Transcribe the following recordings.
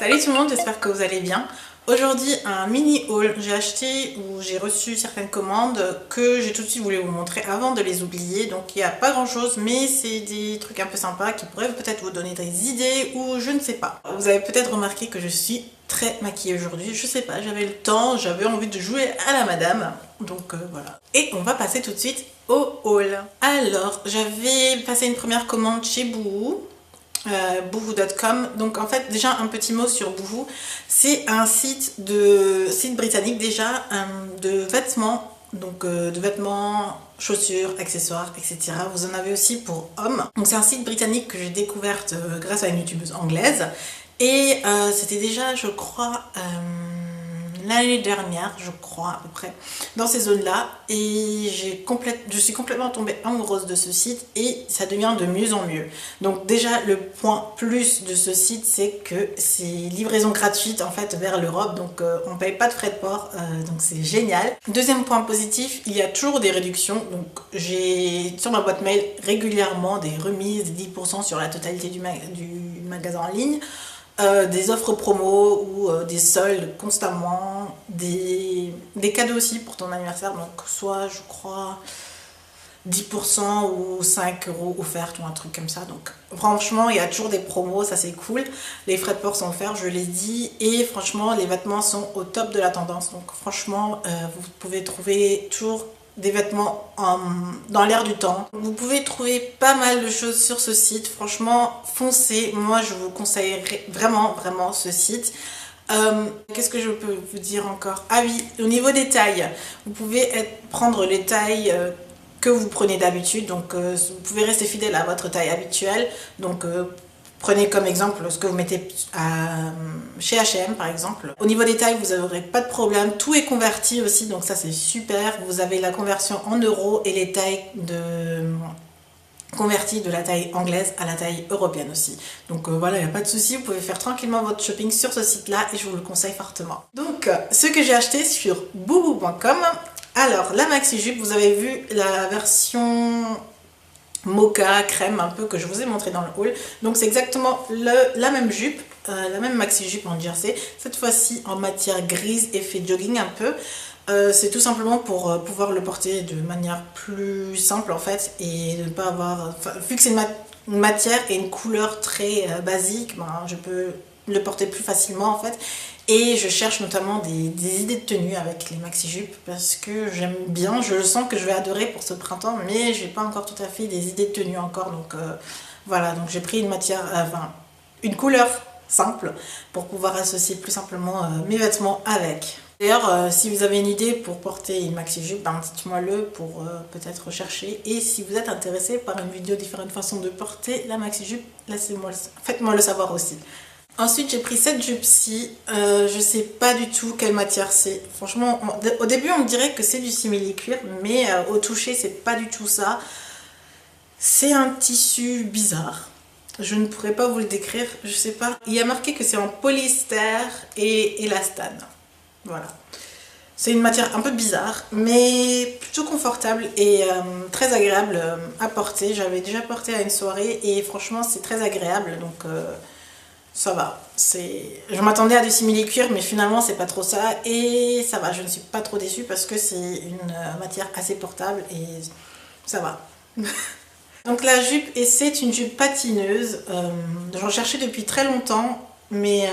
Salut tout le monde, j'espère que vous allez bien. Aujourd'hui un mini haul, j'ai acheté ou j'ai reçu certaines commandes que j'ai tout de suite voulu vous montrer avant de les oublier. Donc il n'y a pas grand chose mais c'est des trucs un peu sympas qui pourraient peut-être vous donner des idées ou je ne sais pas. Vous avez peut-être remarqué que je suis très maquillée aujourd'hui, je sais pas, j'avais le temps, j'avais envie de jouer à la madame. Donc voilà. Et on va passer tout de suite au haul. Alors j'avais passé une première commande chez Boohoo. Boohoo.com. Donc en fait déjà un petit mot sur Boohoo, c'est un site britannique déjà de vêtements, donc de vêtements, chaussures, accessoires, etc. Vous en avez aussi pour hommes. Donc c'est un site britannique que j'ai découverte grâce à une youtubeuse anglaise et c'était déjà je crois l'année dernière, je crois à peu près, dans ces zones-là, et je suis complètement tombée amoureuse de ce site et ça devient de mieux en mieux. Donc déjà le point plus de ce site, c'est que c'est livraison gratuite en fait vers l'Europe, donc on paye pas de frais de port, donc c'est génial. Deuxième point positif, il y a toujours des réductions, donc j'ai sur ma boîte mail régulièrement des remises, des 10% sur la totalité du magasin en ligne. Des offres promo ou des soldes constamment, des cadeaux aussi pour ton anniversaire, donc soit je crois 10% ou 5 € offerts ou un truc comme ça. Donc franchement il y a toujours des promos, ça c'est cool. Les frais de port sont offerts, je l'ai dit, et franchement les vêtements sont au top de la tendance, donc franchement vous pouvez trouver toujours des vêtements dans l'air du temps. Vous pouvez trouver pas mal de choses sur ce site, franchement foncez, moi je vous conseillerais vraiment ce site. Qu'est-ce que je peux vous dire encore? Ah oui, au niveau des tailles, vous pouvez prendre les tailles que vous prenez d'habitude, donc vous pouvez rester fidèle à votre taille habituelle, donc prenez comme exemple ce que vous mettez chez H&M par exemple. Au niveau des tailles, vous n'aurez pas de problème. Tout est converti aussi, donc ça c'est super. Vous avez la conversion en euros et les tailles converties de la taille anglaise à la taille européenne aussi. Donc voilà, il n'y a pas de souci. Vous pouvez faire tranquillement votre shopping sur ce site-là et je vous le conseille fortement. Donc ce que j'ai acheté sur boohoo.com. Alors la maxi jupe, vous avez vu la version mocha, crème un peu que je vous ai montré dans le haul. Donc c'est exactement la même jupe, la même maxi jupe en jersey, cette fois-ci en matière grise effet jogging un peu. C'est tout simplement pour pouvoir le porter de manière plus simple en fait et de ne pas avoir, vu que c'est une matière et une couleur très basique, ben, je peux le porter plus facilement en fait. Et je cherche notamment des idées de tenue avec les maxi jupes parce que j'aime bien, je sens que je vais adorer pour ce printemps, mais j'ai pas encore tout à fait des idées de tenue encore, donc voilà, donc j'ai pris une matière, une couleur simple pour pouvoir associer plus simplement mes vêtements avec. D'ailleurs, si vous avez une idée pour porter une maxi jupe, ben, dites-moi le pour peut-être rechercher. Et si vous êtes intéressé par une vidéo différentes façons de porter la maxi jupe, faites-moi le savoir aussi. Ensuite j'ai pris cette jupe-ci, je sais pas du tout quelle matière c'est. Franchement, au début on me dirait que c'est du simili-cuir, mais au toucher c'est pas du tout ça. C'est un tissu bizarre. Je ne pourrais pas vous le décrire, je sais pas. Il y a marqué que c'est en polyester et élastane. Voilà. C'est une matière un peu bizarre, mais plutôt confortable et très agréable à porter. J'avais déjà porté à une soirée et franchement c'est très agréable, donc ça va. Je m'attendais à du simili-cuir, mais finalement c'est pas trop ça et ça va. Je ne suis pas trop déçue parce que c'est une matière assez portable et ça va. Donc la jupe, et c'est une jupe patineuse. J'en cherchais depuis très longtemps, mais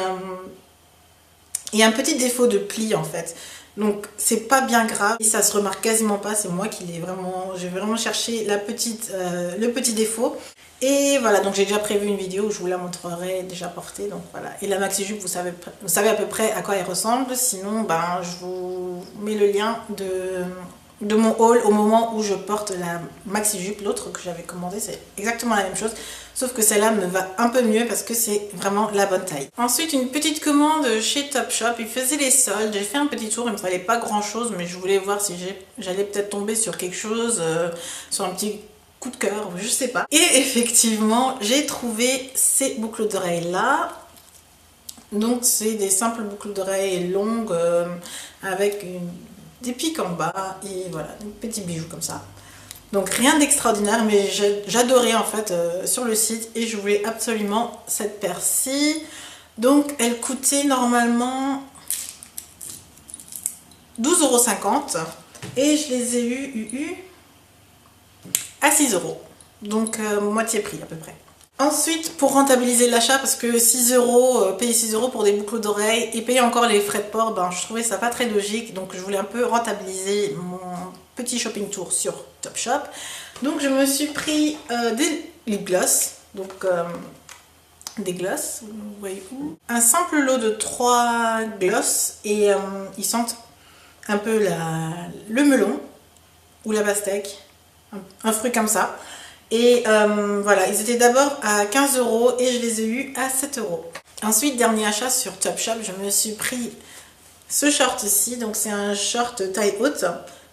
il y a un petit défaut de pli en fait. Donc c'est pas bien grave, et ça se remarque quasiment pas, c'est moi qui j'ai vraiment cherché le petit défaut. Et voilà, donc j'ai déjà prévu une vidéo où je vous la montrerai déjà portée, donc voilà. Et la maxi jupe, vous savez à peu près à quoi elle ressemble, sinon ben je vous mets le lien de mon haul au moment où je porte la maxi jupe. L'autre que j'avais commandé, c'est exactement la même chose, sauf que celle-là me va un peu mieux parce que c'est vraiment la bonne taille. Ensuite une petite commande chez Topshop, ils faisaient les soldes, j'ai fait un petit tour, il me fallait pas grand chose, mais je voulais voir si j'allais peut-être tomber sur quelque chose, sur un petit coup de cœur, je sais pas. Et effectivement j'ai trouvé ces boucles d'oreilles là. Donc c'est des simples boucles d'oreilles longues avec des pics en bas et voilà, des petits bijoux comme ça. Donc rien d'extraordinaire, mais j'adorais en fait sur le site et je voulais absolument cette paire-ci. Donc elle coûtait normalement 12,50 € et je les ai eu à 6 €. Donc moitié prix à peu près. Ensuite, pour rentabiliser l'achat, parce que 6 €, payer 6 € pour des boucles d'oreilles et payer encore les frais de port, ben, je trouvais ça pas très logique. Donc je voulais un peu rentabiliser mon petit shopping tour sur Topshop. Donc je me suis pris des lip gloss. Donc des gloss, vous voyez où? Un simple lot de 3 gloss et ils sentent un peu le melon ou la pastèque, un fruit comme ça. Et voilà, ils étaient d'abord à 15 € et je les ai eus à 7 €. Ensuite, dernier achat sur Topshop, je me suis pris ce short-ci. Donc c'est un short taille haute,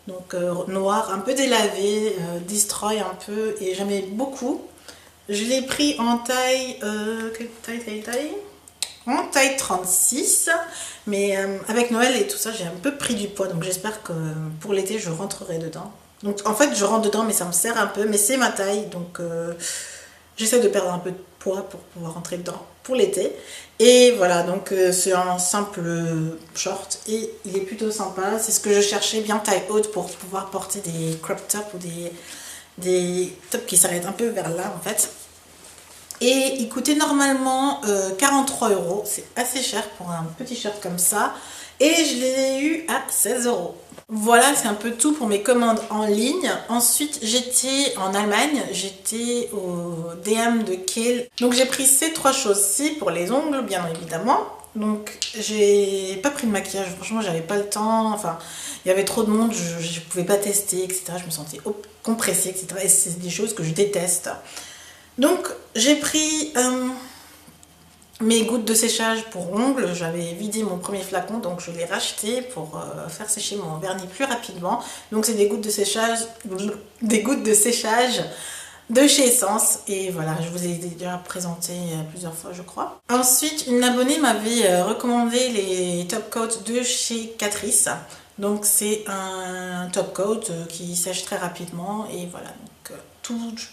donc noir, un peu délavé, destroy un peu, et j'aimais beaucoup. Je l'ai pris en taille, en taille 36, mais avec Noël et tout ça, j'ai un peu pris du poids, donc j'espère que pour l'été, je rentrerai dedans. Donc en fait, je rentre dedans, mais ça me sert un peu, mais c'est ma taille, donc j'essaie de perdre un peu de poids pour pouvoir rentrer dedans pour l'été. Et voilà, donc c'est un simple short et il est plutôt sympa. C'est ce que je cherchais, bien taille haute pour pouvoir porter des crop tops ou des tops qui s'arrêtent un peu vers là en fait. Et il coûtait normalement 43 €. C'est assez cher pour un petit shirt comme ça. Et je l'ai eu à 16 €. Voilà, c'est un peu tout pour mes commandes en ligne. Ensuite, j'étais en Allemagne, j'étais au DM de Kiel. Donc j'ai pris ces 3 choses-ci pour les ongles, bien évidemment. Donc j'ai pas pris de maquillage, franchement j'avais pas le temps, enfin il y avait trop de monde, je pouvais pas tester, etc. Je me sentais compressée, etc. Et c'est des choses que je déteste. Donc j'ai pris mes gouttes de séchage pour ongles. J'avais vidé mon premier flacon, donc je l'ai racheté pour faire sécher mon vernis plus rapidement. Donc c'est des gouttes de séchage, de chez Essence, et voilà, je vous ai déjà présenté plusieurs fois je crois. Ensuite, une abonnée m'avait recommandé les top coats de chez Catrice. Donc c'est un top coat qui sèche très rapidement, et voilà, donc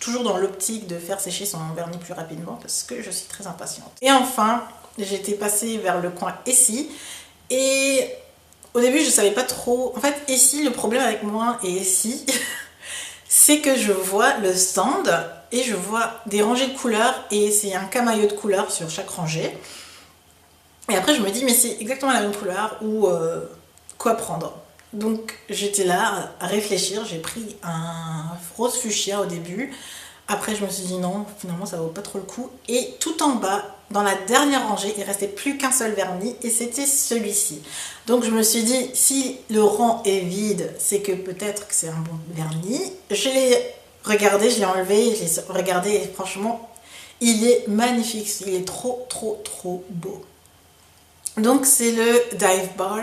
toujours dans l'optique de faire sécher son vernis plus rapidement parce que je suis très impatiente. Et enfin, j'étais passée vers le coin Essie, et au début je savais pas trop. En fait, Essie, le problème avec moi et Essie c'est que je vois le stand et je vois des rangées de couleurs, et c'est un camailleux de couleurs sur chaque rangée. Et après je me dis mais c'est exactement la même couleur, ou quoi prendre. Donc j'étais là à réfléchir, j'ai pris un rose fuchsia au début. Après je me suis dit non, finalement ça vaut pas trop le coup. Et tout en bas, dans la dernière rangée, il restait plus qu'un seul vernis, et c'était celui-ci. Donc je me suis dit, si le rang est vide, c'est que peut-être que c'est un bon vernis. Je l'ai regardé, je l'ai enlevé, je l'ai regardé, et franchement, il est magnifique. Il est trop beau. Donc c'est le Dive Bar,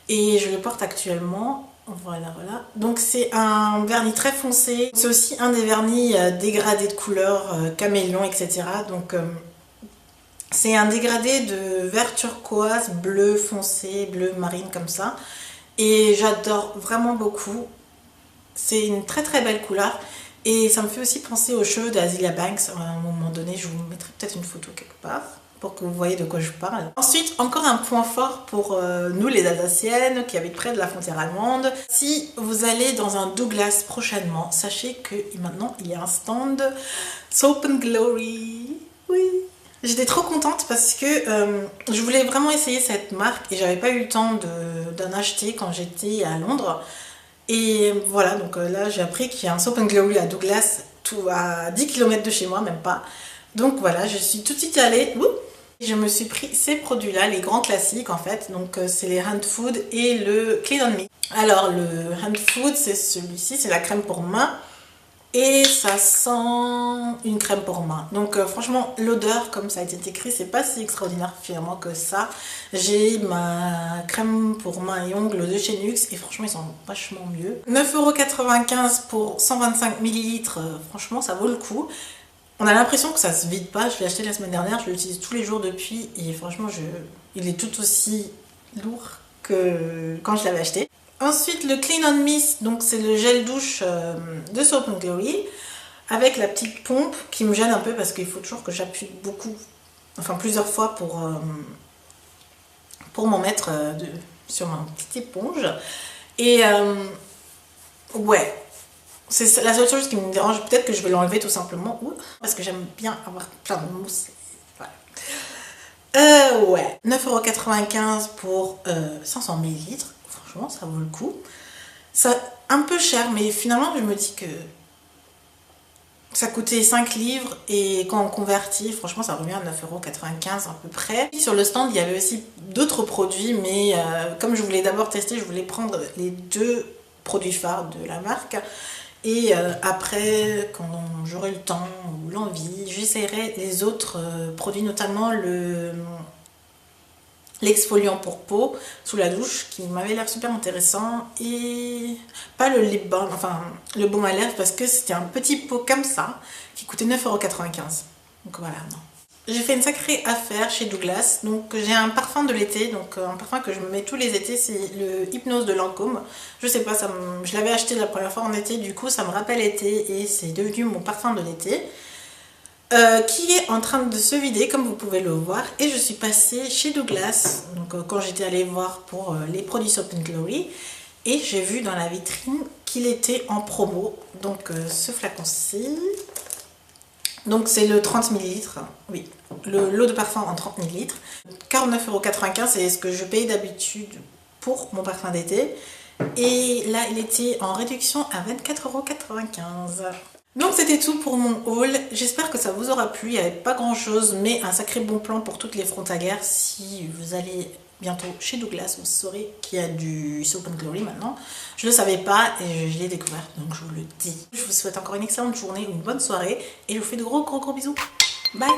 et je le porte actuellement. Voilà. Donc c'est un vernis très foncé. C'est aussi un des vernis dégradés de couleurs, caméléon, etc. Donc c'est un dégradé de vert turquoise, bleu foncé, bleu marine comme ça. Et j'adore vraiment beaucoup. C'est une très belle couleur. Et ça me fait aussi penser aux cheveux d'Azealia Banks. À un moment donné, je vous mettrai peut-être une photo quelque part pour que vous voyez de quoi je parle. Ensuite, encore un point fort pour nous les Alsaciennes qui habitent près de la frontière allemande. Si vous allez dans un Douglas prochainement, sachez que maintenant il y a un stand Soap & Glory. Oui. J'étais trop contente parce que je voulais vraiment essayer cette marque et j'avais pas eu le temps d'en acheter quand j'étais à Londres. Et voilà, donc là j'ai appris qu'il y a un Soap & Glory à Douglas, tout à 10 km de chez moi, même pas. Donc voilà, je suis tout de suite allée. Je me suis pris ces produits-là, les grands classiques en fait. Donc c'est les Hand Food et le Clean On Me. Alors le Hand Food, c'est celui-ci, c'est la crème pour main. Et ça sent une crème pour main. Donc franchement, l'odeur, comme ça a été écrit, c'est pas si extraordinaire finalement que ça. J'ai ma crème pour main et ongles de chez Nuxe et franchement, ils sont vachement mieux. 9,95 € pour 125 ml, franchement, ça vaut le coup. On a l'impression que ça se vide pas. Je l'ai acheté la semaine dernière, je l'utilise tous les jours depuis et franchement, il est tout aussi lourd que quand je l'avais acheté. Ensuite, le Clean On Me, donc c'est le gel douche de Soap & Glory avec la petite pompe qui me gêne un peu parce qu'il faut toujours que j'appuie beaucoup enfin plusieurs fois pour m'en mettre sur ma petite éponge. Et ouais, c'est la seule chose qui me dérange. Peut-être que je vais l'enlever tout simplement, parce que j'aime bien avoir plein de mousse. Ouais, 9,95 € pour 500 ml. Franchement, ça vaut le coup. Ça un peu cher, mais finalement, je me dis que ça coûtait 5 livres et quand on convertit, franchement, ça revient à 9,95 € à peu près. Sur le stand, il y avait aussi d'autres produits, mais comme je voulais d'abord tester, je voulais prendre les 2 produits phares de la marque. Et après, quand j'aurai le temps ou l'envie, j'essaierai les autres produits, notamment l'exfoliant pour peau sous la douche qui m'avait l'air super intéressant, et pas le lip balm, enfin le baume à lèvres, parce que c'était un petit pot comme ça qui coûtait 9,95 €. Donc voilà, non. J'ai fait une sacrée affaire chez Douglas. Donc j'ai un parfum de l'été, donc un parfum que je me mets tous les étés, c'est le Hypnose de Lancôme. Je sais pas, je l'avais acheté la première fois en été, du coup ça me rappelle l'été et c'est devenu mon parfum de l'été. Qui est en train de se vider comme vous pouvez le voir, et je suis passée chez Douglas donc, quand j'étais allée voir pour les produits Soap & Glory, et j'ai vu dans la vitrine qu'il était en promo. Donc ce flacon-ci, donc c'est le 30 ml, oui, le lot de parfum en 30 ml, 49,95 €, c'est ce que je paye d'habitude pour mon parfum d'été, et là il était en réduction à 24,95 €. Donc c'était tout pour mon haul, j'espère que ça vous aura plu. Il n'y avait pas grand chose, mais un sacré bon plan pour toutes les frontalières. Si vous allez bientôt chez Douglas, vous saurez qu'il y a du Soap & Glory maintenant. Je ne le savais pas et je l'ai découvert, donc je vous le dis. Je vous souhaite encore une excellente journée, une bonne soirée, et je vous fais de gros bisous. Bye!